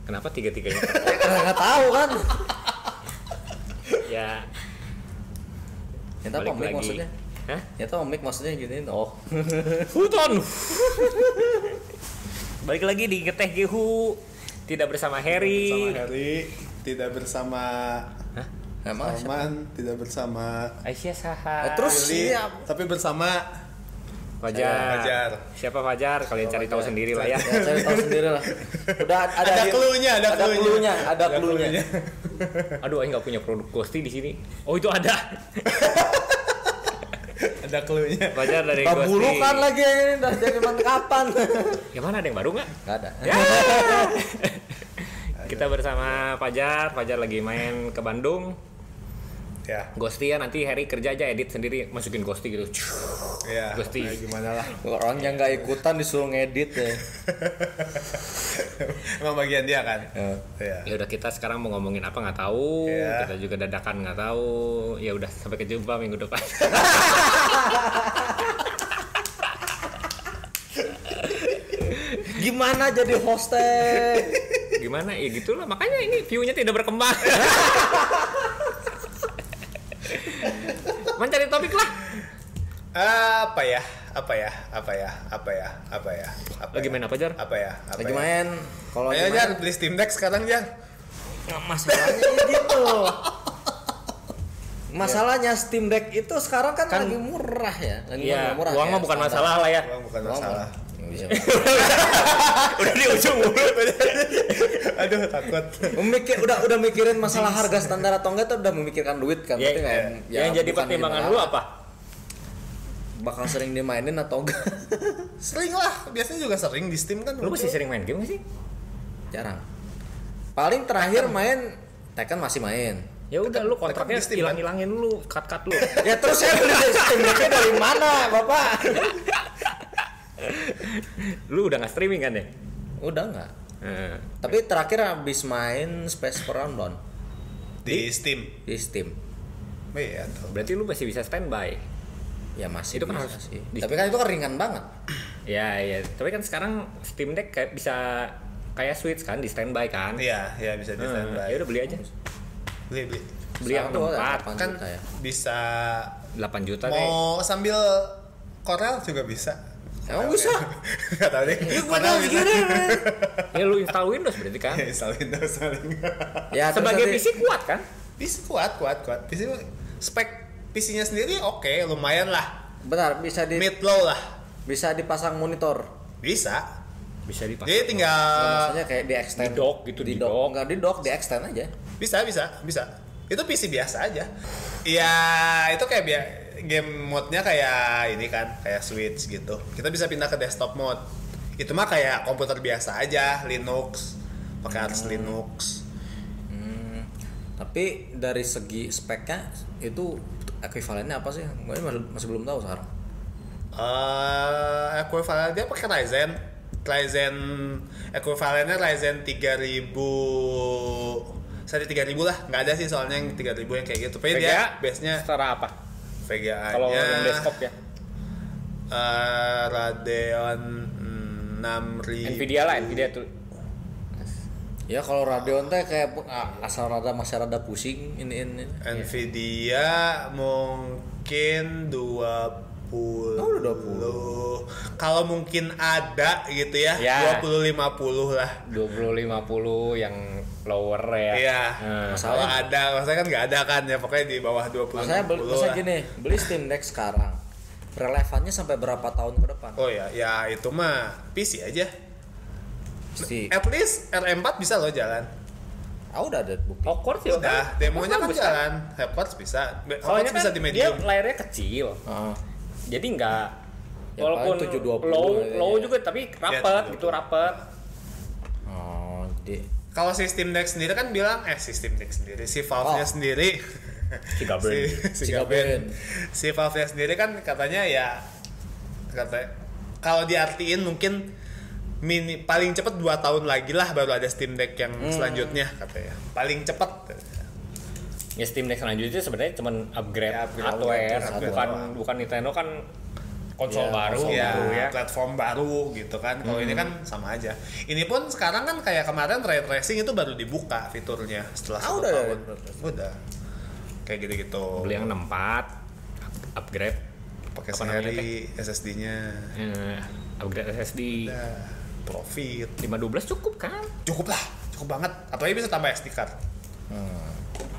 Kenapa tiga-tiganya? Karena nggak tahu kan. Ya. Nyata apa mic maksudnya? Hah? Nyata mic maksudnya giniin. Oh. Huton. Balik lagi di Geteh Gehu. Tidak bersama Harry. Tidak bersama Hah? Salman, tidak bersama Aisyah Saha. Terus Willy, siap. tapi bersama Fajar. Siapa Fajar? Kalian cari tahu sendiri lah ya. Ya, cari tahu sendiri lah. Udah ada clue-nya, ada clue-nya. Aduh, Aing nggak punya produk Ghosti di sini. Oh, itu ada. Ada clue-nya. Fajar dari Ghosti. Bulukan lagi ini udah jadi kapan? Yang mana, ada yang baru nggak? Nggak ada. Ya. Kita bersama Fajar. Fajar lagi main ke Bandung. Ya. Ghosti ya, nanti Harry kerja aja edit sendiri, masukin Ghosti gitu. Ya. Ghosti. Gimana lah. Orang yang nggak ikutan disuruh ngedit ya. Emang bagian dia kan? Ya udah, kita sekarang mau ngomongin apa nggak tahu. Ya. Kita juga dadakan nggak tahu. Ya udah, sampai kejumpa minggu depan. Gimana jadi hostnya? Gimana ya, gitulah, makanya ini view-nya tidak berkembang. Mencari topik lah. Apa ya? Lagi main apa, Jar? Lagi main. Kalau Ayo lagi Jar, main, beli Steam Deck sekarang Jar. masalahnya gitu. Masalahnya Steam Deck itu sekarang kan lagi murah ya. Iya, murah. uang mah bukan masalah lah ya. Uang bukan masalah. Udah di ujung mulut. Aduh, takut. Udah mikirin masalah harga standar atau enggak tuh udah memikirkan duit kan. Ya, Berarti nggak, yang jadi bukan pertimbangan gimana. lu apa? Bakal sering dimainin atau enggak? Sering lah, biasanya juga sering di Steam kan. Lu masih sering main game gak sih? Jarang. Paling terakhir main Tekken masih main. Ya udah, lu kontraknya di Steam, kan? hilang-hilangin dulu, cut lu. Ya terus saya beli Steam Deck dari mana, Bapak? Lu udah nggak streaming kan ya? Udah enggak. Tapi terakhir habis main Space Rundown Di Steam. di Steam. Iya, tuh. Berarti lu masih bisa standby. Ya masih Itu kan bisa harus sih. di- Tapi kan itu kan ringan banget. Ya, tapi kan sekarang Steam Deck kayak bisa kayak Switch kan, di standby kan? Iya, bisa di standby. Ya udah, beli aja. Beli. Beli yang Satu, tempat. 8 Kan juta ya. bisa 8 juta deh. mau sambil Corel juga bisa. Emang bisa? Enggak tahu deh. Corel bisa. Ya lu install Windows berarti kan? Ya, install Windows paling. Ya, terus Sebagai nanti- PC kuat kan? PC kuat. PC spek PC-nya sendiri oke, lumayan lah. Bentar, bisa Mid low lah. bisa dipasang monitor. Bisa. Bisa dipakai. Jadi tinggal Maksudnya kayak di extend. Di dock gitu, di dock. Enggak di dock, di extend aja. bisa. Itu PC biasa aja. Ya, itu kayak game mode-nya kayak ini kan, kayak Switch gitu. Kita bisa pindah ke desktop mode. Itu mah kayak komputer biasa aja, Linux. Pakai Arch Linux. Tapi dari segi speknya itu ekuivalennya apa sih? Gue masih belum tahu sekarang. Equivalent dia pakai Ryzen equivalentnya Ryzen 3000 seri 3000 lah, nggak ada sih soalnya yang 3000 yang kayak gitu. Tapi dia base-nya setara apa? VGA-nya Kalau yang desktop ya? Radeon 6000. Nvidia lah, Nvidia tuh. Ya kalau Radeon teh kayak asal masih rada pusing ini. Nvidia mungkin 20. Oh, udah 20. Kalau mungkin ada gitu ya, Ya. 20-50 lah. 2050 yang lower ya. Iya. Kalau Masalahnya- ada, maksudnya kan nggak ada kan ya, pokoknya di bawah 20. Maksudnya gini, beli Steam Deck sekarang relevannya sampai berapa tahun ke depan? Oh ya, ya itu mah PC aja. Pasti. At least RM4 bisa loh jalan. Udah ada bukti. Hogwarts ya Udah, demonya kan bagus jalan. Hogwarts bisa. Soalnya Hogwarts kan bisa di dia medium. layarnya kecil. Jadi nggak, Ya, walaupun paling 720 low ya. juga, tapi rapet 720. gitu, rapet. Kalau Steam Deck sendiri kan bilang Steam Deck sendiri, si Valve-nya sendiri. Si Gaben. si Gaben. Si Valve-nya sendiri kan katanya kalau diartiin mungkin paling cepat 2 tahun lagi lah baru ada Steam Deck yang selanjutnya katanya. Paling cepat. Ya Steam Deck selanjutnya sebenarnya cuma upgrade Ya, upgrade hardware, doang. bukan Nintendo kan konsol baru ya, gitu ya. platform baru gitu kan. Kalau ini kan sama aja. Ini pun sekarang kan kayak kemarin ray tracing itu baru dibuka fiturnya setelah 1 udah tahun. ada. Udah. Kayak gitu-gitu. Beli yang 64 upgrade Pakai apa namanya sehari SSD-nya. upgrade SSD Udah. Profit. 512 cukup kan? Cukup lah, cukup banget. Apalagi bisa tambah SD card.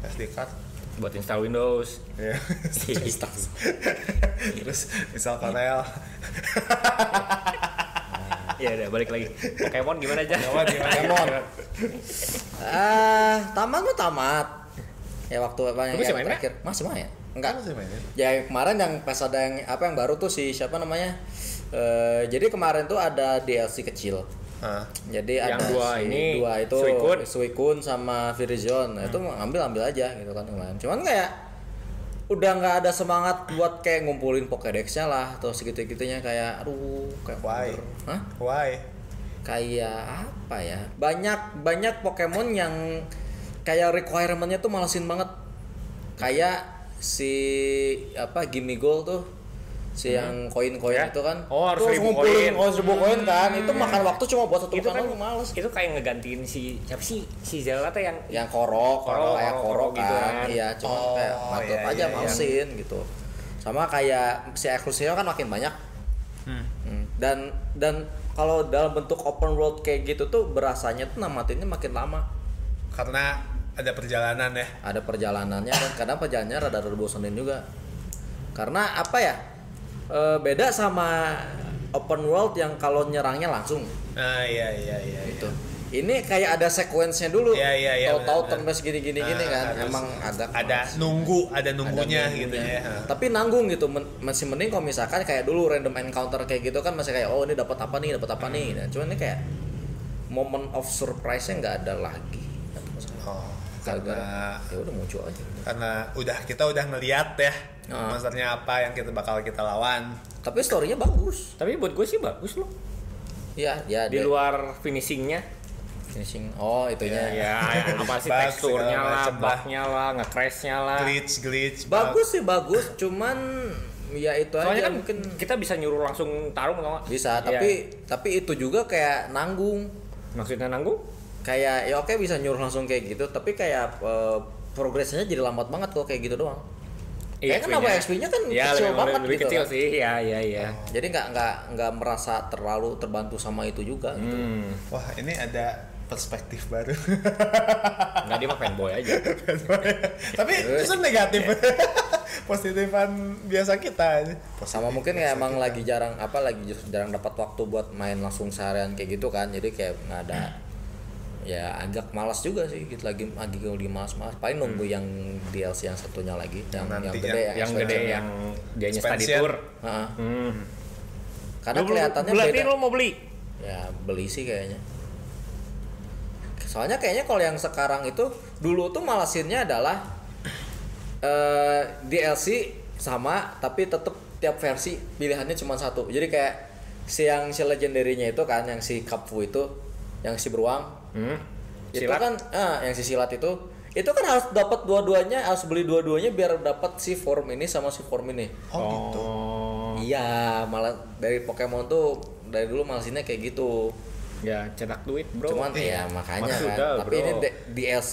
SD card. Buat install Windows. Ya. Terus install Corel. Ya udah balik lagi. Pokemon gimana aja? Pokemon. Tamat mah tamat. Ya waktu apa Lu masih yang main, terakhir masih main. Enggak. Masih mainin? Ya kemarin yang pas ada yang baru tuh si siapa namanya? Jadi kemarin tuh ada DLC kecil. Jadi Yang ada dua ini, itu Suicune. Suicune sama Virizion. Nah, itu ambil aja gitu kan kemarin. Cuman kayak udah nggak ada semangat buat kayak ngumpulin Pokédex-nya lah atau segitu-gitunya kayak aduh kayak Why? bener. Hah? Why? Kayak apa ya? Banyak Pokemon yang kayak requirement-nya tuh malesin banget. Kayak si Gimme Gold tuh si yang koin-koin Ya. itu kan. Oh, harus Tuh 1000 ngumpulin koin. 1000 koin kan. Itu makan waktu cuma buat satu Itu makanan kan lu males. itu kayak ngegantiin siapa sih si Zelda tuh yang Yang korok kayak korok gitu kan. kan. Iya, cuma kayak mantep iya, aja iya, malesin gitu. Sama kayak si eksklusifnya kan makin banyak. Dan kalau dalam bentuk open world kayak gitu tuh berasanya tuh namatinnya makin lama. Karena ada perjalanan ya. Ada perjalanannya dan kadang perjalanannya rada bosenin juga. Karena apa ya? Beda sama open world yang kalau nyerangnya langsung Nah, iya. gitu. Ini kayak ada sequence-nya dulu. Iya, Tahu-tahu benar. turn-based gini kan. Harus Emang agak ada males. nunggunya Ada gitu nunggunya. ya. Tapi nanggung gitu. Masih mending kalau misalkan kayak dulu random encounter kayak gitu kan masih kayak oh ini dapat apa nih. Nah, cuman ini kayak moment of surprise-nya nggak ada lagi. Oh, Gara-gara karena ya udah muncul aja. karena kita udah ngeliat ya monsternya apa yang kita lawan. Tapi story-nya bagus. Tapi buat gue sih bagus loh. Iya, ya Di luar finishingnya. finishing. Oh, itunya. Ya, apa sih Bug, teksturnya segala lah, macem lah. bugnya lah, nge-crashnya lah. Glitch Bagus sih bagus, cuman ya itu Soalnya aja kan mungkin kita bisa nyuruh langsung tarung tau nggak? bisa, Iya. tapi itu juga kayak nanggung. Maksudnya nanggung? Kayak ya oke bisa nyuruh langsung kayak gitu, tapi kayak progresnya jadi lambat banget kalau kayak gitu doang. Kayak kan XP-nya kan ya, kecil banget lebih gitu kecil kan. sih, ya. Jadi nggak merasa terlalu terbantu sama itu juga gitu. Wah, ini ada perspektif baru. Nggak, dia mah fanboy aja. Tapi justru negatif. Positifan biasa kita aja. Sama mungkin kayak emang lagi jarang dapat waktu buat main langsung seharian kayak gitu kan. Jadi kayak nggak ada ya agak malas juga sih gitu lagi malas paling nunggu yang DLC yang satunya lagi yang Nantinya. gede Yang expansion. gede yang dianya study Expansion. tour. Heeh. Hmm. Karena kelihatannya berarti beda. lo mau beli? Ya beli sih kayaknya. Soalnya kayaknya kalau yang sekarang itu dulu tuh malasinnya adalah DLC sama tapi tetap tiap versi pilihannya cuma satu. Jadi kayak si legendary-nya itu kan yang si Kapfu itu yang si beruang itu Silat? kan yang si silat itu kan harus dapat dua-duanya, harus beli dua-duanya biar dapat si form ini sama si form ini. Oh, gitu. Iya, malah dari Pokemon tuh dari dulu malasinnya kayak gitu. Ya cetak duit bro. Cuman ya makanya Maksudnya, kan. Tapi bro. ini DLC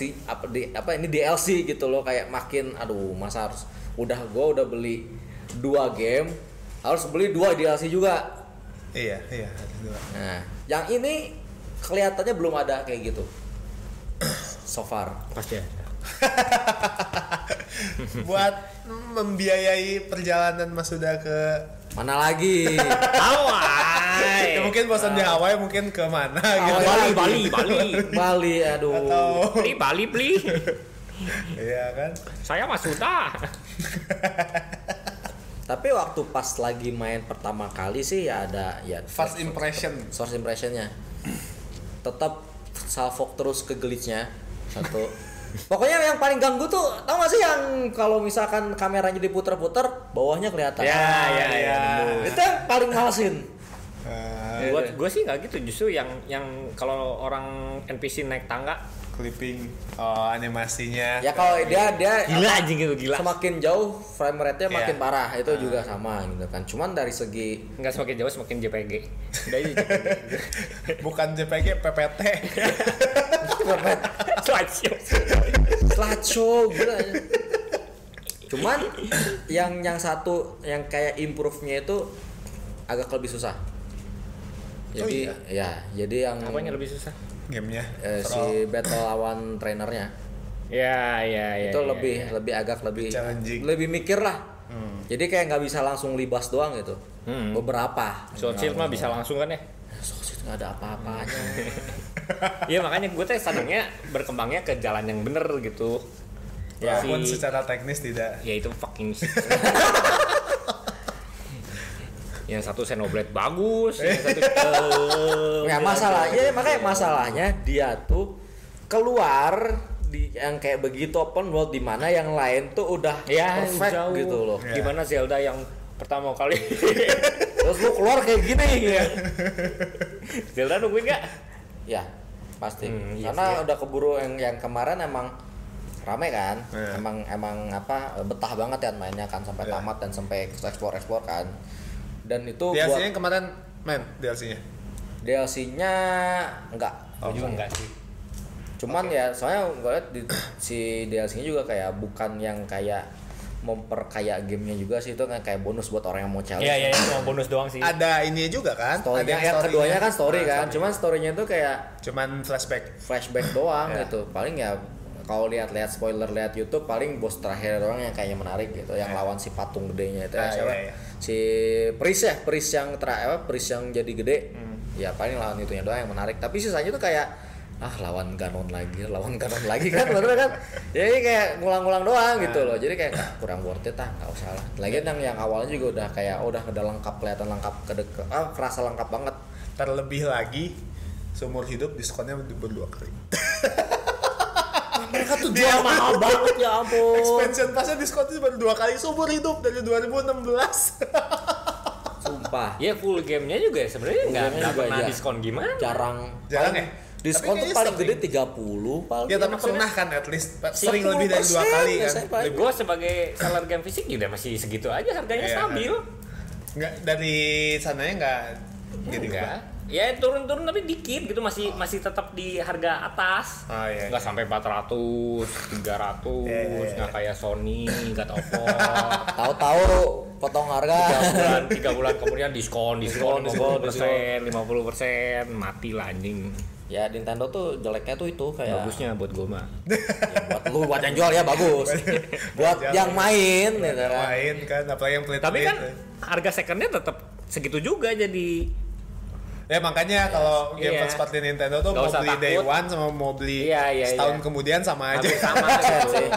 ini DLC gitu loh kayak makin aduh masa harus gua udah beli 2 game harus beli 2 DLC juga. Iya, ada dua. Nah, yang ini kelihatannya belum ada kayak gitu. So far. Pasti ada. Buat membiayai perjalanan Mas Huda ke Mana lagi? Hawaii. ya mungkin bosan di Hawaii mungkin ke mana gitu. Hawaii. Bali. Bali, aduh. Atau Beli. iya kan. Saya Mas Huda. Tapi waktu pas lagi main pertama kali sih ya ada ya First impressionnya tetap salfok terus ke glitch-nya satu. Pokoknya yang paling ganggu tuh tau gak sih yang kalau misalkan kameranya diputer-puter bawahnya kelihatan. Ya. Itu yang paling malesin. Buat gue sih nggak gitu, justru yang kalau orang NPC naik tangga clipping animasinya. Ya kalau dia Gila apa, anjing itu, gila. Semakin jauh frame rate-nya Iya. makin parah itu juga sama gitu kan. Cuman dari segi Enggak semakin jauh semakin JPG. Udah aja JPG. Bukan JPG, PPT. slideshow gila. Cuman yang satu yang kayak improve-nya itu agak lebih susah. Jadi jadi yang Apanya lebih susah? Gamenya. si battle lawan trainernya Ya. itu lebih agak lebih challenging. lebih mikir lah. Jadi kayak nggak bisa langsung libas doang gitu. Beberapa. Sword Shield mah bisa langsung kan ya? Sword Shield nggak ada apa-apanya. Iya makanya gue tuh senangnya berkembangnya ke jalan yang bener gitu. Walaupun secara teknis tidak. Ya itu fucking yang satu Xenoblade bagus, yang satu Nggak masalahnya, makanya masalahnya dia tuh keluar di yang kayak begitu open world di mana yang lain tuh udah ya perfect jauh. gitu loh. Ya. Gimana Zelda yang pertama kali Terus lu keluar kayak gini ya. Zelda nungguin gak? Ya, pasti. Iya Karena sih, ya. udah keburu yang kemarin emang rame kan. Iya. Emang apa betah banget kan mainnya kan sampai Iya. tamat dan sampai explore kan. Dan itu DLC-nya kemarin main DLC-nya. DLC-nya enggak. Gue juga enggak sih. Cuman ya soalnya gue liat si DLC-nya juga kayak bukan yang kayak memperkaya gamenya juga sih, itu kan kayak bonus buat orang yang mau challenge. Iya, cuma bonus doang sih. Ada ini juga kan? Story-nya, ada yang story-nya. keduanya kan story Nah, kan. story. Cuman story-nya itu kayak Cuman flashback doang Ya. gitu. Paling ya kalau lihat spoiler lihat YouTube paling bos terakhir doang yang kayaknya menarik gitu, yang lawan si patung gedenya itu ya, siapa? iya. Si Pris yang terakhir, Pris yang jadi gede. Ya paling lawan itunya doang yang menarik. Tapi sisanya tuh kayak lawan Ganon lagi kan bener kan. Jadi kayak ngulang-ngulang doang gitu loh. Jadi kayak kurang worth it nggak usah lah. Lagian yang awalnya juga udah kayak udah lengkap, kelihatan lengkap kerasa lengkap banget. Terlebih lagi seumur hidup diskonnya berdua kali. Mereka tuh jual mahal banget ya ampun. Expansion passnya diskonnya baru 2 kali seumur hidup dari 2016. Sumpah. Ya full gamenya juga sebenarnya nggak Gamenya juga, pernah iya. diskon gimana. Jarang Jarang paling ya? diskon Tapi tuh kayaknya paling gede sering. 30 paling. Ya tapi pernah kan at least sering lebih dari 2 kali kan. Gue sebagai seller game fisik juga masih segitu aja harganya Iya. stabil. Enggak dari sananya enggak jadi Enggak. Ya turun-turun tapi dikit gitu, masih tetap di harga atas. Oh, iya, Nggak iya. sampai 400, 300, Iya. nggak kayak Sony, God of War. Tahu-tahu potong harga. 3 bulan kemudian diskon Diskon, 50%, mati lah anjing. Ya Nintendo tuh jeleknya tuh itu kayak Bagusnya buat gue mah. ya, buat lu buat yang jual ya bagus. Buat yang main gitu kan. main kan apalagi yang pelit. Tapi kan harga secondnya tetap segitu juga jadi. ya makanya kalau game Iya. first party Nintendo tuh Nggak mau usah beli day takut. one sama mau beli Iya, setahun iya. kemudian sama aja. Hampir sama gitu. sih.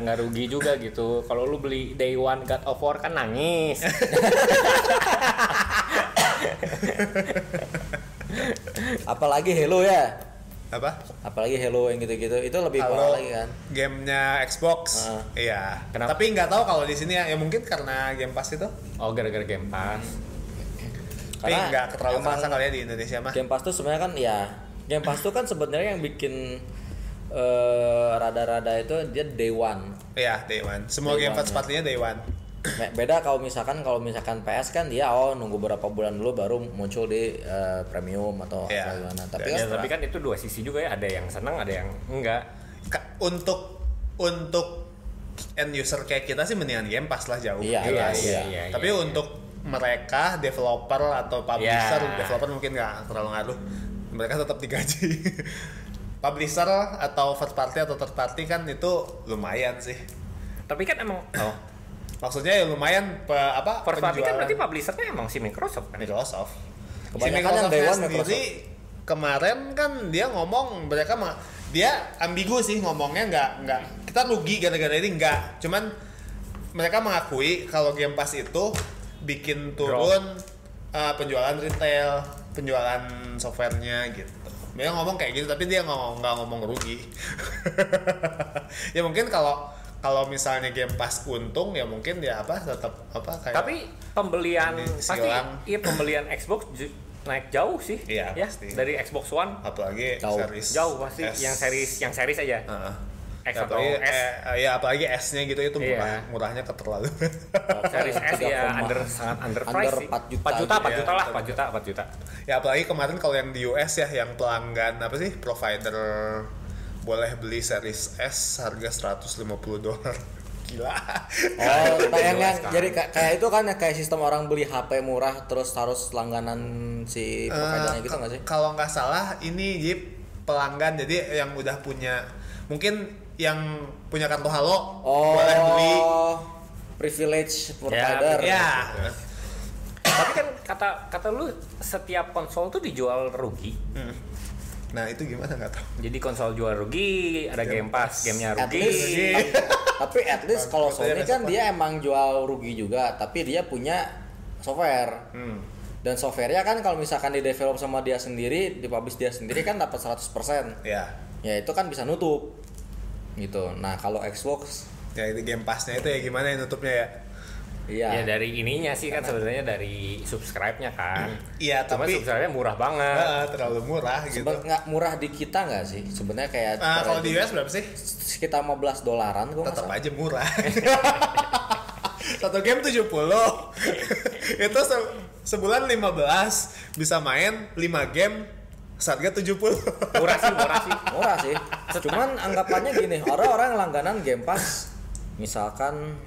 Nggak rugi juga gitu. Kalau lu beli day one God of War kan nangis. Apalagi Halo ya. Apa? Apalagi Halo yang gitu-gitu itu lebih parah Kalau lagi kan. gamenya Xbox, iya. Kenapa? Tapi nggak tahu kalau di sini ya mungkin karena Game Pass itu. Oh gara-gara Game Pass. Tapi Karena nggak terlalu emang terasa kali ya di Indonesia mah. Game Pass tuh sebenarnya kan ya Game Pass tuh kan sebenarnya yang bikin rada-rada itu dia day one. Iya, day one. Semua Day game one, first ya. party-nya day one. Beda kalau misalkan PS kan dia nunggu beberapa bulan dulu baru muncul di premium atau Iya. apa gimana. Tapi Ya, kan Ya, tapi kan itu dua sisi juga ya, ada yang senang, ada yang enggak. Untuk end user kayak kita sih mendingan Game Pass lah jauh. Iya, jelas. iya. Tapi untuk mereka developer atau publisher, Ya. developer mungkin nggak terlalu ngaruh. Mereka tetap digaji. Publisher atau first party atau third party kan itu lumayan sih. Tapi kan emang Maksudnya ya lumayan first party kan penjualan. berarti publishernya emang si Microsoft kan. Microsoft. Kebanyakan yang day one sendiri kemarin kan dia ngomong dia ambigu sih ngomongnya nggak kita rugi gara-gara ini nggak, cuman mereka mengakui kalau Game Pass itu bikin turun penjualan retail, penjualan softwarenya gitu. Dia ngomong kayak gitu tapi dia nggak ngomong rugi. Ya mungkin kalau misalnya Game Pass untung ya mungkin dia tetap kayak Tapi pembelian Ini pasti silang. pembelian Xbox naik jauh sih. Iya, ya, pasti. dari Xbox One apalagi Jauh. series jauh pasti S. yang series aja. Heeh. X Ya, atau apalagi, S. apalagi S-nya gitu itu murah, Iya. murahnya keterlaluan. Series S ya 3, sangat under underprice sih. 4 juta 4 juta, gitu 4 ya. juta lah, 4 juta. Ya apalagi kemarin kalau yang di US ya yang pelanggan apa sih provider boleh beli series S harga $150. Gila. Oh, yang jelas kan. jadi kayak itu kan ya, kayak sistem orang beli HP murah terus harus langganan si providernya gitu nggak sih? Kalau nggak salah ini Jeep pelanggan jadi yang udah punya mungkin yang punya kartu Halo boleh beli. Privilege provider. Ya. Tapi kan kata lu setiap konsol tuh dijual rugi. Nah itu gimana nggak tahu. Jadi konsol jual rugi, ada Game Pass, gamenya At rugi. least, tapi at least kalau Tentunya Sony ada kan support. dia emang jual rugi juga, tapi dia punya software. Dan softwarenya kan kalau misalkan di develop sama dia sendiri, dipublish dia sendiri kan dapat 100%. Ya. Ya itu kan bisa nutup. Gitu. Nah, kalau Xbox Ya itu Game Pass-nya itu ya gimana ya nutupnya ya? iya. Ya dari ininya sih kan sebenarnya dari subscribe-nya kan. Iya Cuma tapi subscribe-nya murah banget. terlalu murah gitu. Nggak murah di kita nggak sih? Sebenarnya kayak Kalau di US berapa sih? sekitar $15 gua nggak Tetap salah. aja murah. Satu game 70. Itu sebulan 15 bisa main 5 game seharga 70. Murah sih. Murah sih. Cuman anggapannya gini, orang-orang langganan Game Pass misalkan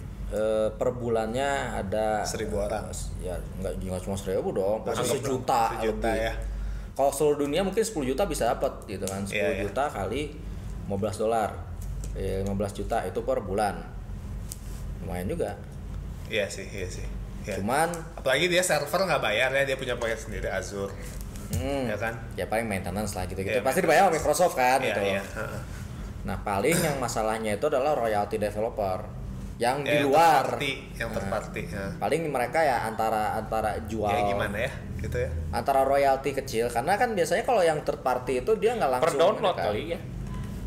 per bulannya ada 1.000 orang. Ya nggak cuma 1.000 dong, pasti Anggap sejuta sejuta lebih. ya. Kalau seluruh dunia mungkin 10 juta bisa dapat gitu kan. 10 Iya, iya. juta kali $15. 15 juta itu per bulan. Lumayan juga. Iya sih. Ya. Cuman Apalagi dia server nggak bayar ya, dia punya paket sendiri Azure. Ya kan? ya paling maintenance lah gitu-gitu. Iya, Pasti dibayar sama Microsoft kan Iya, gitu. iya. Heeh. Nah, paling yang masalahnya itu adalah royalty developer yang di Ya, luar. yang third party. Ya. Paling mereka ya antara jual Ya gimana ya? Gitu ya. antara royalty kecil karena kan biasanya kalau yang third party itu dia nggak Per langsung download kan. kali ya.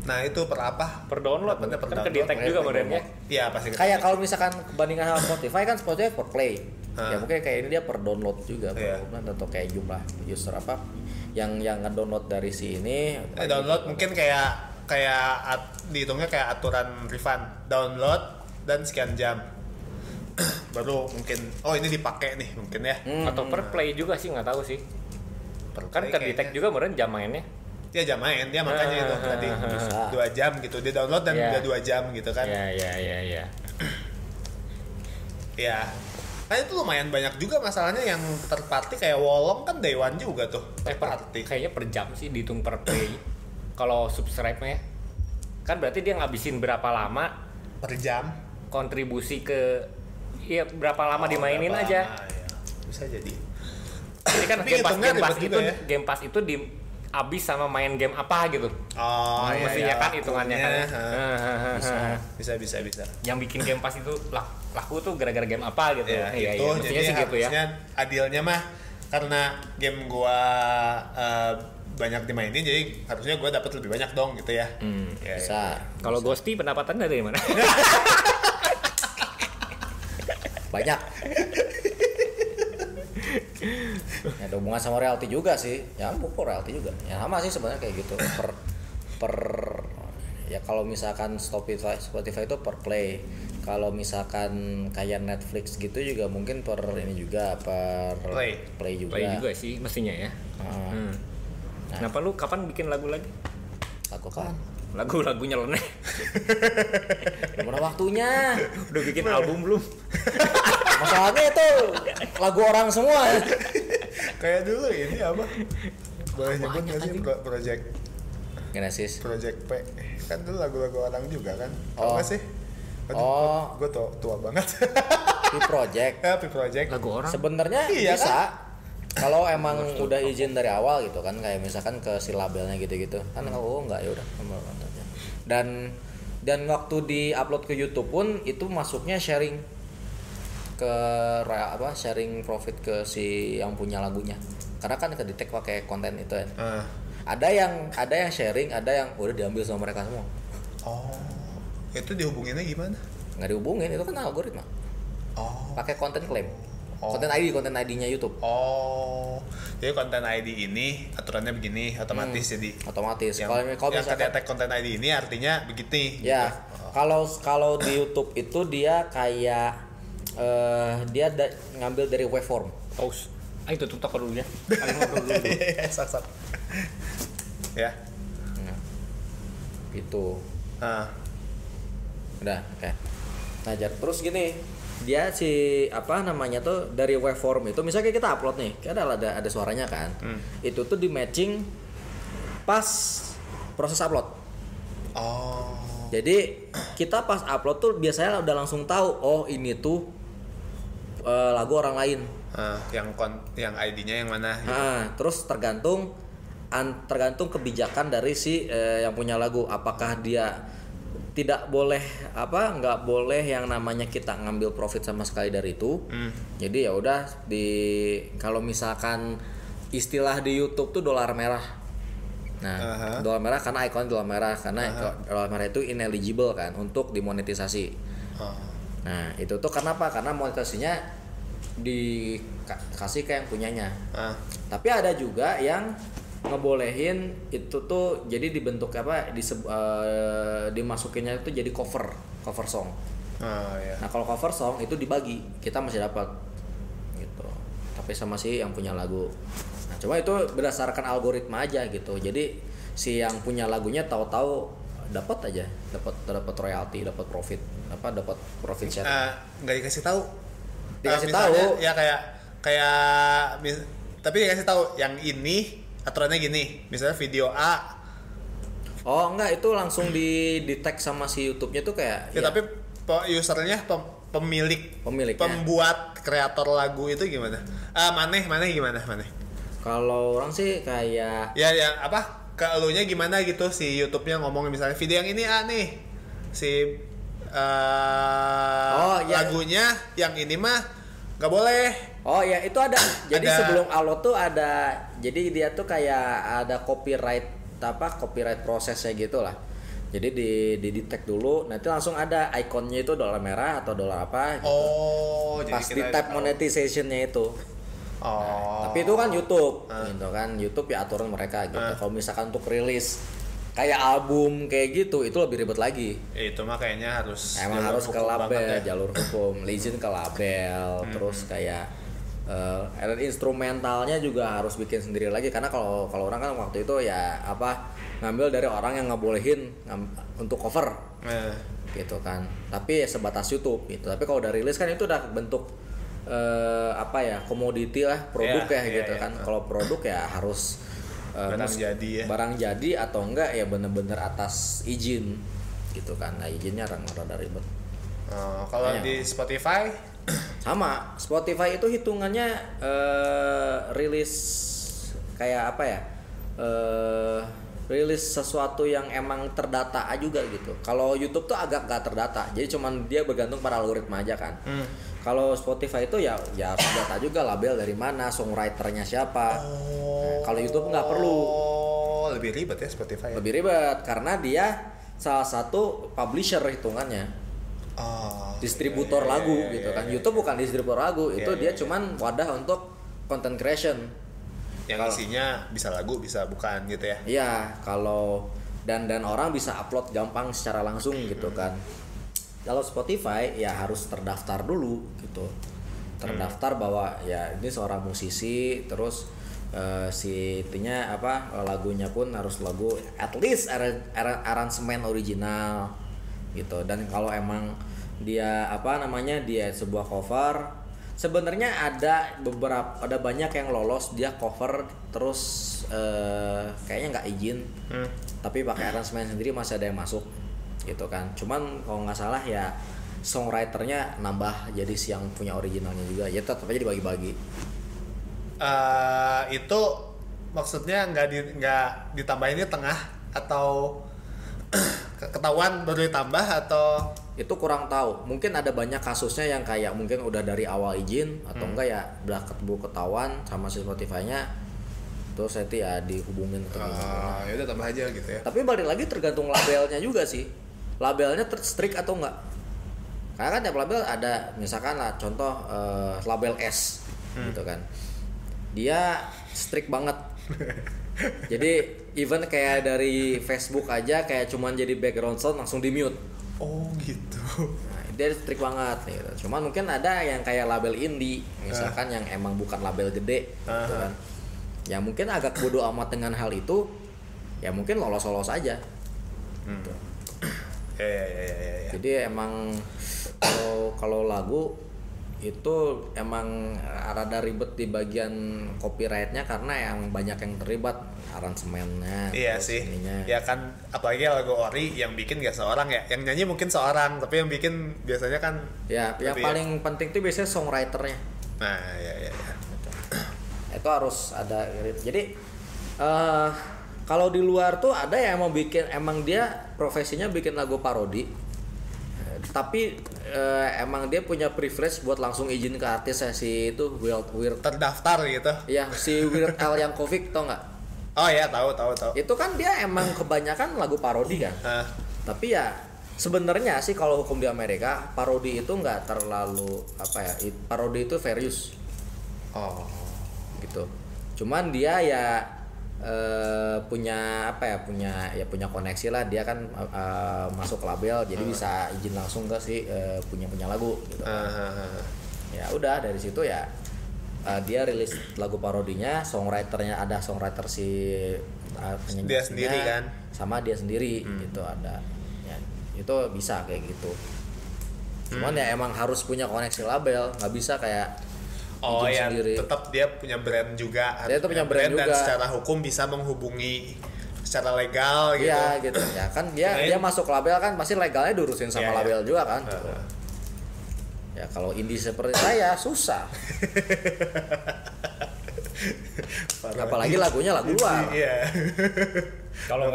Nah, itu per apa? Per download Dapatnya per kan download, ke-detect juga modemnya. Iya, pasti. Kayak kalau misalkan kebandingan sama Spotify kan Spotify per play. Ah. Ya mungkin kayak ini dia per download juga Iya. atau kayak jumlah user apa yang ngedownload dari si ini. Download mungkin kayak dihitungnya kayak aturan refund. Download dan sekian jam. Baru mungkin ini dipakai nih mungkin ya. Atau per play juga sih, nggak tahu sih. Per Kan play ke-detect kayaknya. juga meren jam mainnya. Dia jam main, dia makanya itu tadi Bisa. 2 jam gitu. Dia download dan Iya. udah 2 jam gitu kan. Ya. Ya. Kan itu lumayan banyak juga masalahnya yang third party kayak Wolong kan day one juga tuh. Third party. Kayaknya per jam sih dihitung per play. Kalau subscribe-nya kan berarti dia ngabisin berapa lama Per jam. kontribusi ke berapa lama dimainin Berapa aja. lama, ya. Bisa jadi. Jadi kan Tapi Game Pass, hitungnya Game Pass ribet itu juga ya. Game Pass itu di abis sama main game apa gitu. Oh, iya, Mestinya iya, kan hitungannya kan. lakunya, Bisa. Yang bikin Game Pass itu laku tuh gara-gara game apa gitu. Ya, Iya, itu mestinya jadi sih gitu ya. harusnya adilnya mah karena game gua banyak dimainin jadi harusnya gua dapat lebih banyak dong gitu ya. Ya, Bisa. Kalau Ghosty pendapatan dari mana? Banyak. Ya, ada hubungan sama royalty juga sih. Ya buku royalty juga. Ya sama sih sebenarnya kayak gitu. Per ya kalau misalkan Spotify itu per play. Kalau misalkan kayak Netflix gitu juga mungkin per ini juga per play juga. Play juga sih mestinya ya. Kenapa lu kapan bikin lagu lagi? Lakukan. Lagu nyeleneh. Belum ada waktunya. Udah bikin album belum? Masalahnya itu lagu orang semua. Kayak dulu ini apa? Boleh nyebut nggak sih project Genesis. P? Kan dulu lagu-lagu orang juga kan? Oh. Apa sih? Gue tua banget. Di project. Happy Project. Lagu orang. Sebenarnya Iya, bisa. Kalau emang udah izin dari awal gitu kan, kayak misalkan ke si labelnya gitu-gitu kan, enggak ya udah nomor kontaknya. Dan waktu di upload ke YouTube pun itu masuknya sharing ke sharing profit ke si yang punya lagunya, karena kan kedetek pakai konten itu ya. Ada yang sharing, ada yang udah diambil sama mereka semua. Oh, itu dihubunginnya gimana? Nggak dihubungin, itu kan algoritma. Oh, Pakai konten claim. Konten ID-nya YouTube. Oh, jadi konten ID ini aturannya begini, otomatis jadi. Otomatis. Yang, Kalau yang misalkan kedetek konten ID ini artinya begini. ya, Gitu. kalau di YouTube itu dia kayak ngambil dari waveform. Pause. Ayo tutup toko dulu ya. Kalian ngobrol dulu. Sak. Ya. Nah, itu. Ah. Udah, oke. Nah, terus gini, dia apa namanya tuh dari waveform itu misalnya kita upload nih, kayak ada suaranya kan. Itu tuh di matching pas proses upload. Oh. Jadi kita pas upload tuh biasanya udah langsung tahu, oh ini tuh lagu orang lain. Yang ID-nya yang mana gitu. Terus tergantung kebijakan dari si yang punya lagu, apakah dia tidak boleh nggak boleh yang namanya kita ngambil profit sama sekali dari itu. Jadi ya udah kalau misalkan istilah di YouTube tuh dolar merah. Nah, dolar merah karena ikon dolar merah karena dolar merah itu ineligible kan untuk dimonetisasi. Nah, itu tuh kenapa? Karena monetisasinya dikasih ke yang punyanya. Tapi ada juga yang ngebolehin itu tuh jadi dibentuk dimasukinnya itu jadi cover song. Iya. Nah, kalau cover song itu dibagi, kita masih dapat gitu. Tapi sama si yang punya lagu. Nah, cuma itu berdasarkan algoritma aja gitu. Jadi si yang punya lagunya tahu-tahu dapat royalti, dapat profit share. Nggak dikasih tahu. Dikasih misalnya, tahu. Ya tapi dikasih tahu yang ini aturannya gini. Misalnya video A. Oh, enggak, itu langsung di tag sama si YouTube-nya tuh kayak Tapi usernya pembuat kreator lagu itu gimana? Maneh gimana? Kalau orang sih kayak Ya ke elunya gimana gitu si YouTube-nya ngomong misalnya video yang ini nih si lagunya yang ini mah nggak boleh. Oh ya, itu ada. Jadi Ada. sebelum upload tuh ada. Jadi dia tuh kayak ada copyright prosesnya gitu lah. Jadi di tag dulu, nanti langsung ada ikonnya itu dolar merah atau dolar apa gitu. Oh, Pas jadi di tab monetization-nya itu. Oh. Tapi itu kan YouTube, gitu kan. YouTube ya aturan mereka gitu. Kalau misalkan untuk rilis kayak album kayak gitu, itu lebih ribet lagi. Itu mah kayaknya harus Harus ke hukum label, banget ya. jalur hukum, izin ke label, terus kayak instrumentalnya juga harus bikin sendiri lagi karena kalau orang kan waktu itu ya ngambil dari orang yang ngebolehin untuk cover gitu kan. Tapi ya sebatas YouTube gitu. Tapi kalau udah rilis kan itu udah bentuk komoditi lah, produk gitu kan. Kalau produk ya harus barang jadi atau enggak ya bener-bener atas izin gitu kan. Nah, izinnya rada ribet. Kalau di Spotify sama, Spotify itu hitungannya rilis kayak rilis sesuatu yang emang terdata juga gitu. Kalau YouTube tuh agak gak terdata, jadi cuman dia bergantung pada algoritma aja kan. Kalau Spotify itu ya harus data juga, label dari mana, songwriternya siapa. Kalau YouTube nggak perlu. Lebih ribet ya Spotify. Lebih ribet karena dia salah satu publisher hitungannya. Distributor lagu gitu kan. YouTube bukan distributor lagu, itu dia cuman wadah untuk content creation. Yang isinya bisa lagu, bisa bukan gitu ya. Iya, kalau dan orang bisa upload gampang secara langsung gitu kan. Kalau Spotify ya harus terdaftar dulu gitu. Terdaftar bahwa ya ini seorang musisi, terus lagunya pun harus lagu at least aransemen original gitu. Dan kalau emang dia dia sebuah cover, sebenarnya ada banyak yang lolos dia cover terus kayaknya nggak izin, tapi pakai aransemen sendiri masih ada yang masuk gitu kan. Cuman kalau nggak salah ya songwriternya nambah jadi si yang punya originalnya juga, ya tetap aja dibagi-bagi. Itu maksudnya nggak ditambahinnya tengah atau ketahuan baru ditambah atau itu kurang tahu. Mungkin ada banyak kasusnya yang kayak mungkin udah dari awal izin atau enggak ya udah ketahuan sama si Spotify-nya, terus itu ya dihubungin ke ya udah tambah aja gitu ya. Tapi balik lagi tergantung labelnya juga sih. Labelnya strict atau enggak? Karena kan tiap label ada, misalkan lah contoh label S gitu kan. Dia strict banget. Jadi even kayak dari Facebook aja kayak cuman jadi background sound langsung di mute. Oh gitu. Nah, dia strict banget gitu. Cuman mungkin ada yang kayak label indie, misalkan yang emang bukan label gede gitu kan. Ya mungkin agak bodoh amat dengan hal itu. Ya mungkin lolos-lolos aja. Gitu. Ya. Jadi emang kalau lagu itu emang rada ribet di bagian copyrightnya karena yang banyak yang terlibat, aransemennya. Iya sih. Ya kan, apalagi lagu ori yang bikin gak seorang ya, yang nyanyi mungkin seorang, tapi yang bikin biasanya kan. Ya, yang paling penting tuh biasanya songwriternya. Nah, ya. Itu harus ada. Jadi kalau di luar tuh ada yang mau bikin, emang dia profesinya bikin lagu parodi, tapi emang dia punya privilege buat langsung izin ke artisnya, si itu Weird Terdaftar gitu. ya, si Weird Al Yankovic, tau nggak? Oh ya, tahu. Itu kan dia emang kebanyakan lagu parodi kan. Tapi ya sebenarnya sih kalau hukum di Amerika, parodi itu nggak terlalu parodi itu fair use. Oh. Gitu. Cuman dia ya punya koneksi lah, dia kan masuk label jadi bisa izin langsung ke si punya lagu gitu. Ya udah dari situ ya dia rilis lagu parodinya, songwriternya ada songwriter si penyanyi dia sendiri kan, sama dia sendiri gitu ada. Ya, itu bisa kayak gitu. Cuman ya emang harus punya koneksi label, nggak bisa kayak oh ya, sendiri. Tetap dia punya brand juga. Dia tuh punya brand juga. Dan secara hukum bisa menghubungi secara legal gitu. Iya gitu. Ya kan dia masuk label kan pasti legalnya diurusin sama label juga kan. Gitu. Ya kalau indie seperti saya susah. Apalagi lagunya lagu luar. Iya. Kalau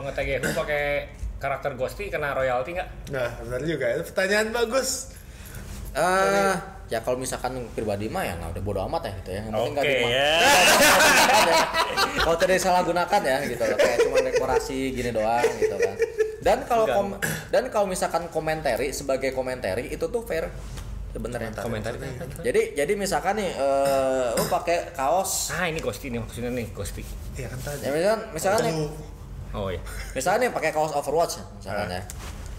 nge-tag Hu pakai karakter Ghosty kena royalti nggak? Nah, benar juga. Itu pertanyaan bagus. Ya kalau misalkan pribadi mah ya udah bodo amat ya gitu ya. Yang penting Oke, ya. Kalau tidak salah gunakan ya gitu loh. Kayak cuma dekorasi gini doang gitu kan. Dan kalau misalkan komentari sebagai komentari itu tuh fair sebenarnya. Komentari. Jadi misalkan nih lu pakai kaos. Ini Ghosty nih maksudnya nih, Ghosty. Iya kan tadi. Ya misalkan nih. Oh iya. Misalkan nih pakai kaos Overwatch misalkan ya.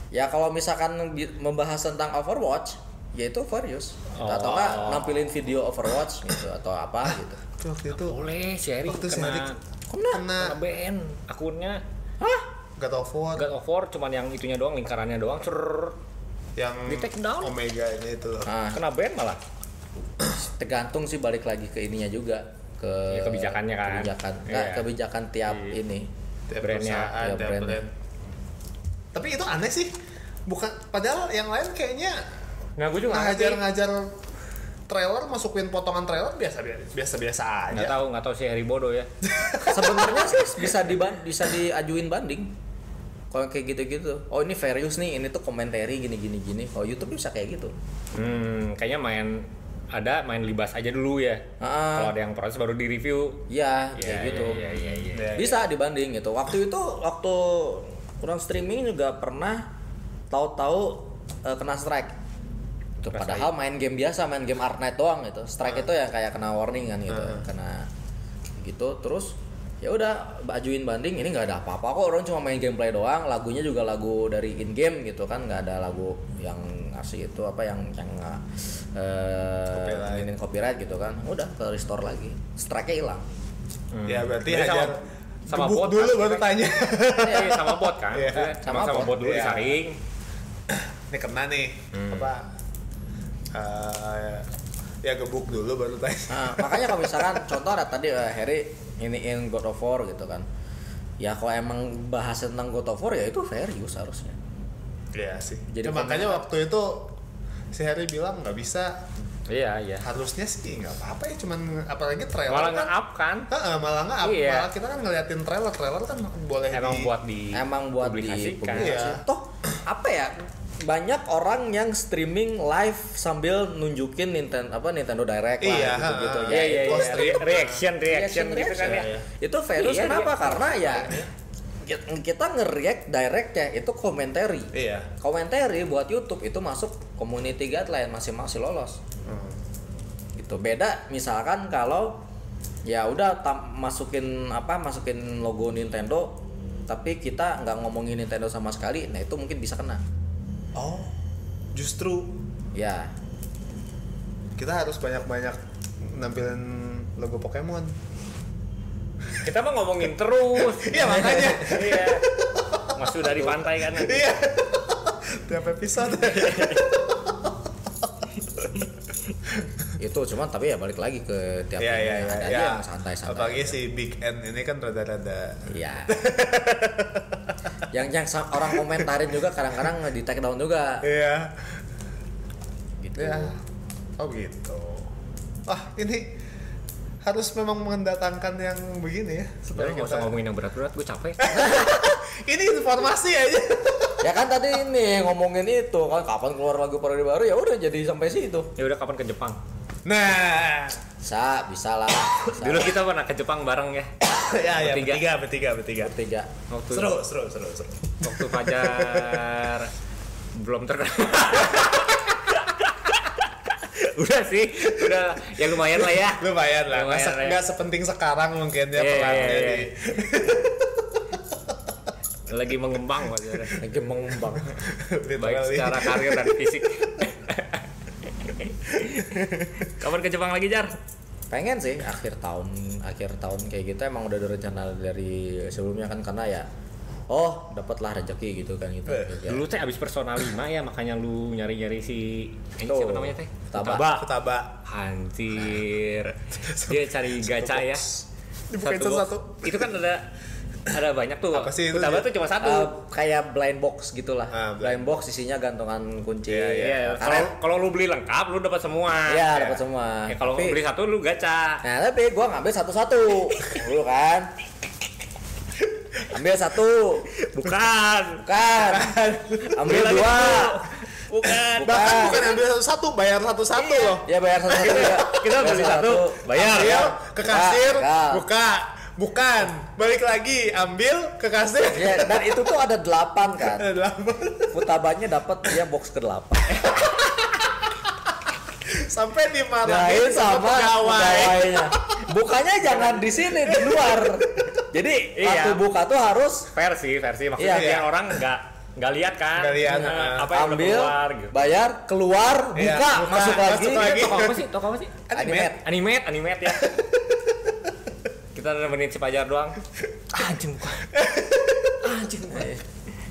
Ya kalau misalkan membahas tentang Overwatch, ya itu fair use. Atau enggak nampilin video Overwatch gitu atau apa gitu. Waktu itu Boleh, sharing kena ban akunnya. God of War cuman yang itunya doang, lingkarannya doang yang di take down. Omega ini itu loh. Kena ban malah. Tergantung sih, balik lagi ke ininya juga, ke kebijakannya kan. Kebijakan tiap ini. Tiap brandnya, perusahaan, brand. Tapi itu aneh sih. Bukan, padahal yang lain kayaknya gue juga ngajar trailer, masukin potongan trailer biasa aja. Nggak tahu si Harry bodoh ya. Sebenarnya sih bisa diajuin banding. Kalau kayak gitu-gitu. Oh ini fair use nih, ini tuh komentari gini. Kalau YouTube bisa kayak gitu. Kayaknya main libas aja dulu ya. Kalau ada yang protes baru di review. Iya, kayak gitu. Iya. Bisa dibanding gitu. Waktu kurang streaming juga pernah tahu-tahu kena strike. Padahal main game biasa, main game Arknight doang gitu. Strike itu ya kayak kena warning kan gitu. Kena gitu terus ya udah ajuin banding, ini nggak ada apa-apa kok, orang cuma main gameplay doang, lagunya juga lagu dari in game gitu kan, nggak ada lagu yang ngasih itu yang ingin copyright gitu kan. Udah ke restore lagi, strike-nya hilang. Ya berarti sama bot dulu kan? Baru tanya. Iya, sama bot kan. Sama bot dulu disaring. Ini kena nih. Ya gebuk dulu baru tanya. Nah, makanya kalau misalkan contoh ada tadi Harry iniin God of War gitu kan. Ya kalau emang bahas tentang God of War ya itu fair use harusnya. Iya sih. Jadi makanya waktu itu si Harry bilang nggak bisa. Iya. Harusnya sih nggak apa-apa ya, cuman apalagi trailer malah kan. nge-up kan? Malah nge-up. Iya. Malah kita kan ngeliatin trailer kan boleh emang buat dipublikasikan. Iya. Toh apa ya? Banyak orang yang streaming live sambil nunjukin Nintendo Direct lah gitu-gitu. Iya. Reaction gitu kan ya. Itu fair use kenapa? Karena ya kita nge-react directnya itu commentary. Iya. Commentary buat YouTube itu masuk community guideline, masih lolos. Gitu. Beda misalkan kalau ya udah masukin logo Nintendo tapi kita nggak ngomongin Nintendo sama sekali, nah itu mungkin bisa kena. Oh, justru ya kita harus banyak-banyak nampilin logo Pokemon. Kita mah ngomongin terus. Iya makanya. Iya. Masuk dari pantai kan nanti. Iya. Tiap episode. itu cuman tapi ya balik lagi ke tiap ada aja yang santai-santai. Apalagi si Big N ini kan rada-rada. Iya. yang orang komentarin juga kadang-kadang di take down juga. Iya. Gitu. Ya. Oh gitu. Ini harus memang mendatangkan yang begini ya. Sebenarnya nggak usah ngomongin yang berat-berat, gue capek. Ini informasi aja. Ya kan tadi ini ngomongin itu kan kapan keluar lagu parodi baru, ya udah jadi sampai situ. Ya udah kapan ke Jepang? Nah, bisa lah. Dulu kita pernah ke Jepang bareng ya. ya bertiga. Waktu Seru. Waktu Fajar belum terkenal. udah ya lumayan lah ya. Lumayan lah. Nggak sepenting sekarang mungkin ya perannya di. Lagi mengembang Fajar. Lagi mengembang. Baik secara karir dan fisik. Kapan ke Jepang lagi, Jar? Pengen sih akhir tahun kayak gitu, emang udah ada rencana dari sebelumnya kan, karena ya dapatlah rezeki gitu kan gitu. Dulu teh abis Persona 5 ya, makanya lu nyari-nyari si siapa namanya teh? Futaba. Anjir. Dia cari gacha ya. Dibukain satu. Itu kan ada banyak tuh. Apa sih itu? Futaba tuh cuma satu. Kayak blind box gitulah. Blind box isinya gantungan kunci. Iya. Kalau lu beli lengkap lu dapat semua. Iya, dapat semua. Ya, kalau beli satu lu gacha. Nah, tapi gua ngambil satu-satu. Dulu kan. Ambil satu. Bukan. Ambil dua. Bukan. Bahkan bukan ambil satu, bayar satu-satu loh. Ya bayar satu-satu ya. Kita beli satu, bayar. Ambil ke kasir, bukan. Balik lagi, ambil ke kasir. Ya, dan itu tuh ada 8 kan. Ada 8. Futabanya dapat dia box ke-8. Sampai dimarahin sama pegawainya. Bukanya jangan di sini, di luar. Jadi waktu buka tuh harus versi maksudnya biar orang nggak lihat kan. Nggak lihat. Apa yang udah ambil, keluar gitu. Bayar, keluar, buka, masuk lagi. Toko apa sih? Animate ya. Kita nemenin si Pajar doang. Anjing.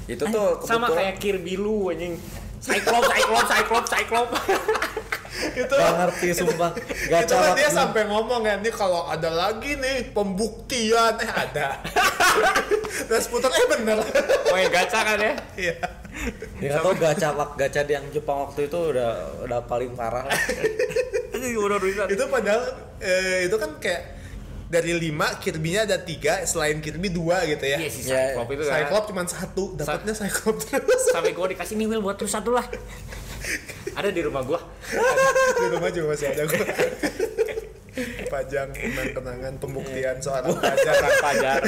Itu tuh sama kayak Kirby lu anjing. Cyclops. Itu gak ngerti sumpah. Itu kan dia sampai ngomong ya, nih kalau ada lagi nih pembuktian ada. Terus putar bener. Main gacha kan ya? Iya. Ya tau gacha yang Jepang waktu itu udah paling parah lah. Itu padahal itu kan kayak dari 5 Kirby-nya ada 3, selain Kirby 2 gitu ya. Iya si Cyclops itu kan. Cyclops cuma 1, dapatnya Cyclops terus. Sampai gua dikasih nih Will buat terus satu lah. Ada di rumah gua. Di rumah juga masih ada gua. Pajang kenang-kenangan pembuktian seorang Pajar.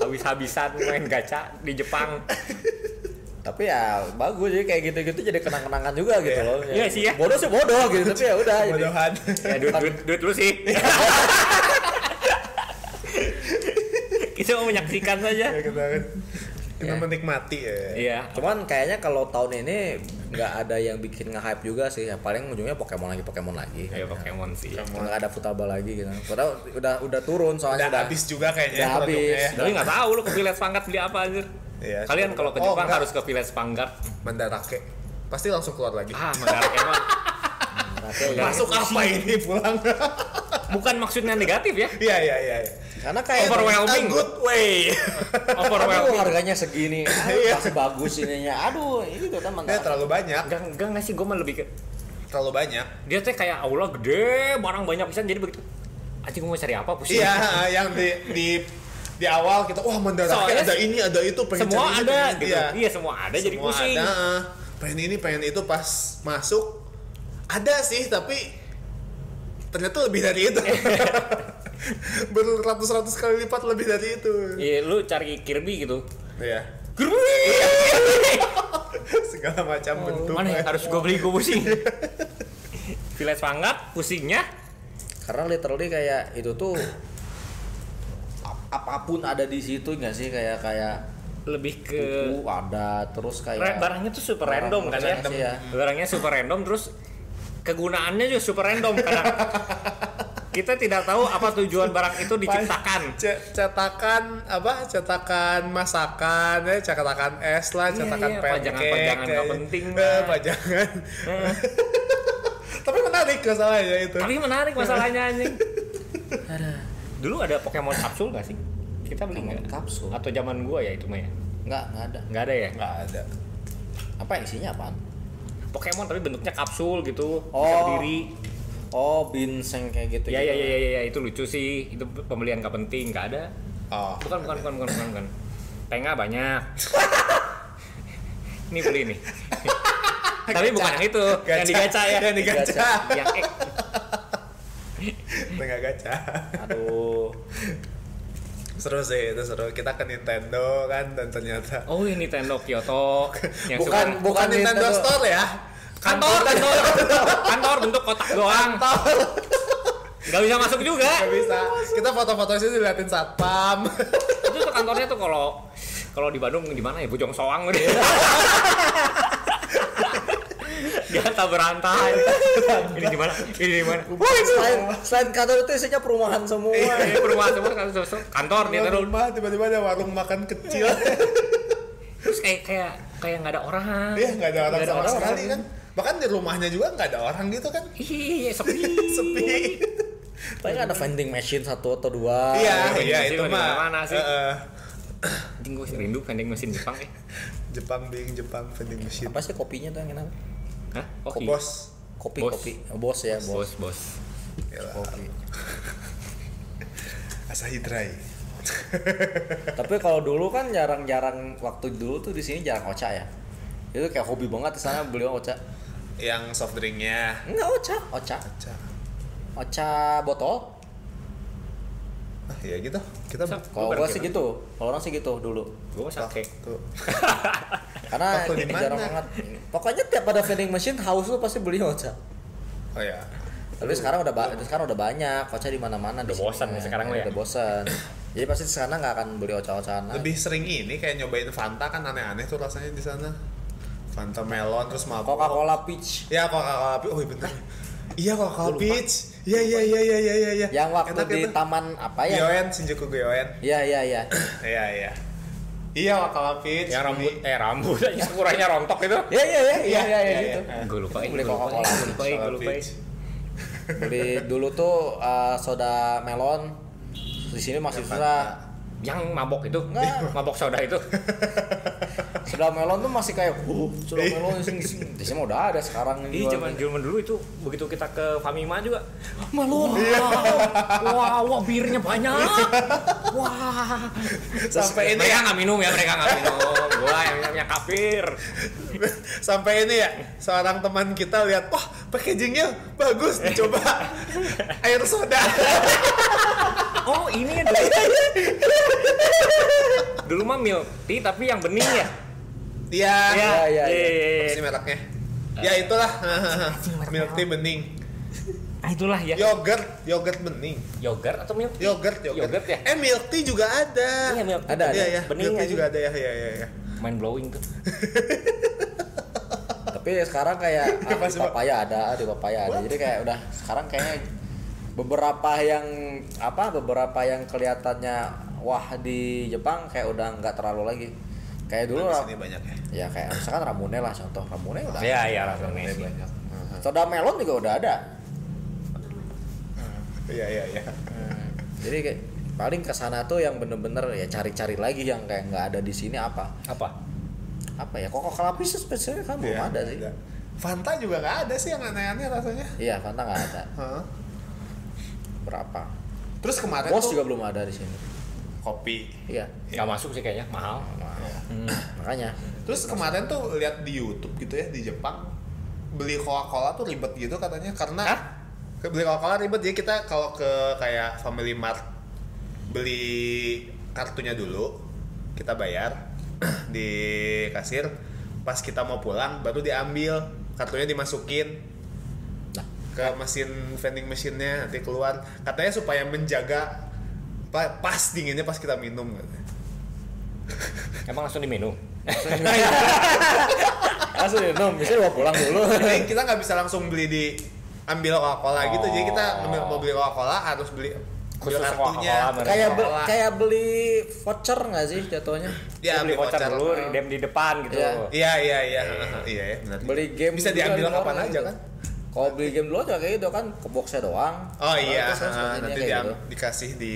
Habis-habisan main gacha di Jepang. Tapi ya bagus jadi kayak gitu-gitu jadi kenang-kenangan juga gitu loh. Iya sih ya. Bodoh gitu tapi ya udah. Bodohan. Ya duit lu sih. Kita mau menyaksikan saja. Ya, kita menikmati ya. Iya. Cuman kayaknya kalau tahun ini nggak ada yang bikin nge-hype juga sih. Ya paling ujungnya Pokemon lagi. Ya Pokemon sih. Nggak ada Futaba lagi gitu. Padahal udah turun soalnya. Udah habis juga kayaknya. Udah habis. Tapi nggak tahu lu ke Village Vanguard beli apa anjir. Iya, kalian kalau ke Jepang harus ke Village Vanguard. Mandarake. Pasti langsung keluar lagi. Mandarake mah. Masuk apa ini pulang? Bukan maksudnya negatif ya? Iya. Karena kayak overwhelming. Good way. Overwhelming. Harganya segini. Masih bagus ininya. Aduh, itu kan Dia terlalu banyak. Enggak sih, gue mah lebih ke terlalu banyak. Dia tuh kayak aula gede, barang banyak pisan jadi begitu. Anjing gue mau cari apa pusing. Iya, yang di awal kita Mandarake ada ini, ada itu, pengen semua cari ada ini, gitu. Iya, semua ada jadi pusing. Ada. Pengen ini, pengen itu, pas masuk ada sih, tapi ternyata lebih dari itu. Beratus-ratus kali lipat lebih dari itu. Iya, lu cari Kirby gitu. Iya. Kirby. Segala macam bentuk. Mana ya? Harus gue pusing. Village Vanguard pusingnya. Karena literally kayak itu tuh apapun ada di situ nggak sih, kayak lebih ke buku ada, terus kayak barangnya tuh super random kan ya. ya. Barangnya super random, terus kegunaannya juga super random karena kita tidak tahu apa tujuan barang itu diciptakan. Cetakan masakan, cetakan es lah, cetakan pancake. Pajangan nggak penting. Pajangan. Tapi menarik masalahnya itu. Tapi menarik masalahnya anjing. Dulu ada Pokemon kapsul nggak sih? Kita beli nggak? Kapsul. Atau zaman gua ya itu mah ya? Nggak ada. Nggak ada ya? Nggak ada. Apa isinya apaan? Pokemon tapi bentuknya kapsul gitu, Oh. bisa berdiri. Oh, binseng kayak gitu. Ya, itu lucu sih. Itu pembelian nggak penting, nggak ada. Oh. Bukan. Tenga banyak. Ini beli nih. Tapi bukan yang itu, yang digaca ya. Yang digaca. Yang Tengah gacha. Aduh. Seru sih, itu seru. Kita ke Nintendo kan, dan ternyata oh ini Nintendo Kyoto. Yang bukan Nintendo Store ya. Kantor bentuk kotak doang. Gak bisa masuk juga. Gak bisa. Kita foto-foto sih diliatin satpam. Itu tuh kantornya tuh kalau di Bandung di mana ya? Bojong Soang gitu. Di atas berantai. Ini di mana? Selain kantor itu isinya perumahan semua. Perumahan semua kantor dia terus. Rumah tiba-tiba ada warung makan kecil. Terus kayak nggak ada orang. Iya, nggak ada orang sama sekali kan. Bahkan di rumahnya juga nggak ada orang gitu kan. Iya, sepi. Paling ada vending machine 1 atau 2. Iya, itu mah. Mana sih? Anjing gue rindu vending mesin Jepang ya. Jepang vending machine. Apa sih kopinya tuh yang enak? Hah? Bos. Kopi. Oh, bos. Bos. Yalah. Kopi. Asahi Dry. Tapi kalau dulu kan jarang-jarang, waktu dulu tuh di sini jarang ocha ya. Itu kayak hobi banget di sana beli ocha. Yang soft drinknya. Enggak ocha. Ocha botol. Ah, ya gitu. Kita Kalau gua sih gitu. Kalau orang sih gitu dulu. Gue sake. tuh. Karena Waktu di mana? jarang banget. Pokoknya tiap ada vending machine haus lu pasti beli ocha. Oh ya. Tapi sekarang udah banyak ocha di mana-mana. Udah bosan nih sekarang lu ya? Udah bosan. Jadi pasti di sana nggak akan beli ocha-ochaan. Lebih sering ini kayak nyobain Fanta kan aneh-aneh tuh rasanya di sana. Fanta melon terus Marlboro. Coca-Cola Peach. Ya Coca-Cola Peach. Oh iya bener. Iya Coca-Cola Peach. Iya. Yang waktu Enak di itu. taman apa ya? Gyoen, Shinjuku Gyoen. Iya. Iya. Iya Coca-Cola Peach. Yang rambut aja ukurannya rontok itu. Iya gitu. Gue lupa. Beli Coca-Cola. Gue lupa. Beli dulu tuh soda melon. Di sini masih susah. Yang mabok itu? Enggak. Mabok soda itu. Soda melon tuh masih kayak soda melon di sini udah ada sekarang ini. Iya, zaman dulu itu begitu kita ke Famima juga. melon. Wah, birnya banyak. Wah. Sampai ini mereka nggak minum. Gua yang kafir. Sampai ini ya, seorang teman kita lihat, wah packagingnya bagus, dicoba air soda. Oh ini ya dulu mah milk tea tapi yang bening ya. Iya. Iya. Si mereknya. Ya itulah. Milk tea bening. Itulah ya. Yogurt bening. Yogurt atau milk tea? Yogurt ya. Milk tea juga ada. Iya milk tea. Ada. Iya. Bening Milk tea aja. juga ada ya. Iya. Mind blowing tuh. Tapi sekarang kayak di Masih, papaya ada. Jadi kayak udah sekarang kayaknya beberapa yang kelihatannya wah di Jepang kayak udah nggak terlalu lagi. Kayak dulu Di sini banyak ya. ya kayak misalkan Ramune lah contoh. Ramune udah. Iya rasanya sih. Banyak. Soda melon juga udah ada. Iya. Jadi kayak paling kesana tuh yang bener-bener ya cari-cari lagi yang kayak nggak ada di sini apa ya Coca-Cola Peach spesialnya kan belum ada sih. Fanta juga nggak ada sih yang aneh-aneh rasanya. Iya Fanta nggak ada. Hah? Berapa? Terus kemarin Bos tuh juga belum ada di sini. kopi. Iya. Nggak masuk sih kayaknya mahal. Makanya. Terus kemarin tuh lihat di YouTube gitu ya di Jepang beli Coca-Cola tuh ribet gitu katanya karena Beli Coca-Cola ribet, jadi kita kalau ke kayak Family Mart beli kartunya dulu, kita bayar di kasir, pas kita mau pulang baru diambil kartunya, dimasukin ke mesin vending machine-nya, nanti keluar, katanya supaya menjaga pas dinginnya pas kita minum. Emang langsung diminum? Langsung minum, bisa bawa pulang dulu. Jadi kita nggak bisa langsung beli ambil Coca-Cola gitu, jadi kita mau beli Coca-Cola harus beli Khusus kartunya. Coca-Cola, Kayak beli voucher nggak sih jatuhnya? Ya, beli voucher dulu, redeem di depan gitu. Iya. Iya ya, benar. Beli game bisa juga diambil ada kapan orang aja gitu. kan? Kalau beli game dulu juga kayak gitu kan, ke boxnya doang. Oh iya, Terus nanti kayak gitu. dikasih di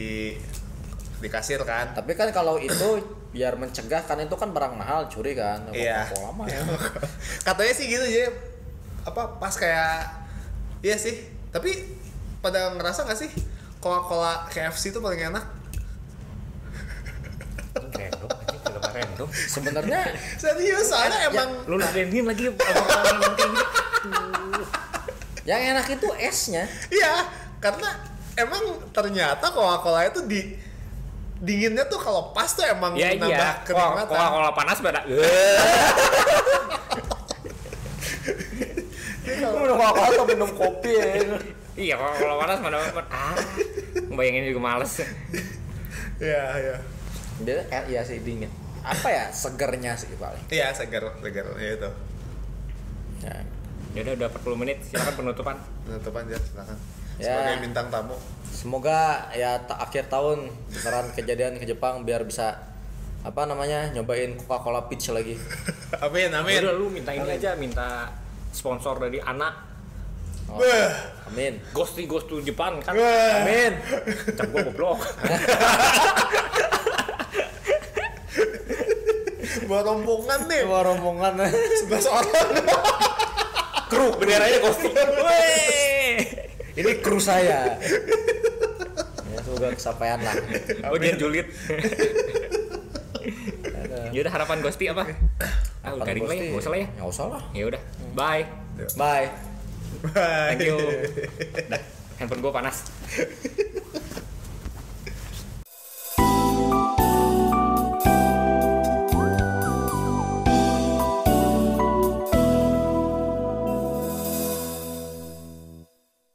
kasir kan. Tapi kan kalau itu biar mencegah kan, itu kan barang mahal, curi kan. Iya. Coca-Cola mah ya. Katanya sih gitu, jadi pas kayak iya sih. Tapi pada ngerasa nggak sih Coca-Cola KFC itu paling enak? Random, anjing kenapa random? Sebenarnya Serius, soalnya emang Lu ladenin lagi orang kayak gini. yang enak itu esnya. iya, karena emang ternyata Coca-Cola itu dinginnya tuh kalau pas tuh emang Ya nambah iya, kenikmatan. Coca-Cola panas beda. Minum Coca-Cola atau minum kopi ya. Iya, Coca-Cola panas mana bayangin juga males. Iya. Dia iya sih dingin. Apa ya, segernya sih paling. Iya, segar ya itu. Ya. Ya udah 40 menit, silakan penutupan. Penutupan aja, silakan. Ya. Sebagai bintang tamu. Semoga ya akhir tahun beneran kejadian ke Jepang biar bisa nyobain Coca-Cola Peach lagi. Amin. Udah lu minta ini aja, minta sponsor dari anak. Oh, Beuh. amin. Ghost to Jepang kan. Wah. Amin. Cak gua goblok. Bawa rombongan nih. Bawa rombongan 11 orang. Kru benderanya Ghost. ini kru saya. Ya semoga kesampaian lah. Oh, dia julid. Ya udah, harapan Ghosti apa? Garing lah ya, enggak usah lah ya. Nggak usah lah. Ya udah. Bye. Bye. Bye. Thank you. Dah, handphone gua panas.